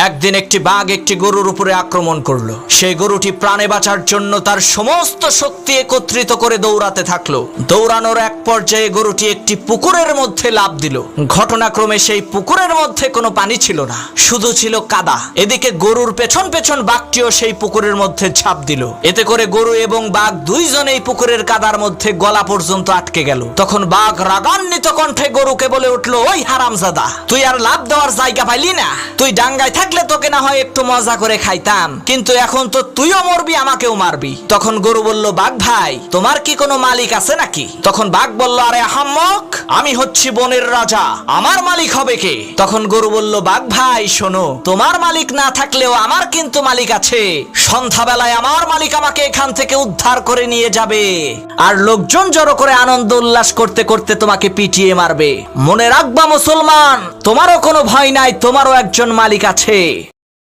একদিন একটি বাঘ একটি গরুর উপরে আক্রমণ করলো। সেই গরুটি প্রাণে বাঁচার জন্য তার সমস্ত শক্তি একত্রিত করে দৌড়াতে থাকলো। দৌড়ানোর এক পর্যায়ে গরুটি একটি পুকুরের মধ্যে লাফ দিল। ঘটনাক্রমে সেই পুকুরের মধ্যে কোনো পানি ছিল না, শুধু ছিল কাদা। এদিকে গরুর পেছন পেছন বাঘটিও সেই পুকুরের মধ্যে ঝাঁপ দিল। এতে করে গরু এবং বাঘ দুইজনেই পুকুরের কাদার মধ্যে গলা পর্যন্ত আটকে গেল। তখন বাঘ রাগান্বিত কণ্ঠে গরুকে বলে উঠলো, ওই হারামজাদা, তুই আর লাফ দেওয়ার জায়গা পাইলি না? তুই ডাঙ্গায় থাকলে তোকে না হয় একটু মজা করে খাইতাম, কিন্তু এখন তো তুইও মরবি, আমাকেও মারবি। তখন গরু বলল, বাঘ ভাই, তোমার কি কোনো মালিক আছে নাকি? তখন বাঘ বলল, আরে আহাম্মক, আমি হচ্ছি বনের রাজা, আমার মালিক হবে কে? তখন গরু বলল, বাঘ ভাই শোনো, তোমার মালিক না থাকলেও আমার কিন্তু মালিক আছে। সন্ধ্যাবেলায় আমার মালিক আমাকে এখান থেকে উদ্ধার করে নিয়ে যাবে, আর লোকজন জড়ো করে আনন্দ উল্লাস করতে করতে তোমাকে পিটিয়ে মারবে। মনে রাখবা মুসলমান, তোমারও কোনো ভয় নাই, তোমারও একজন মালিক আছে।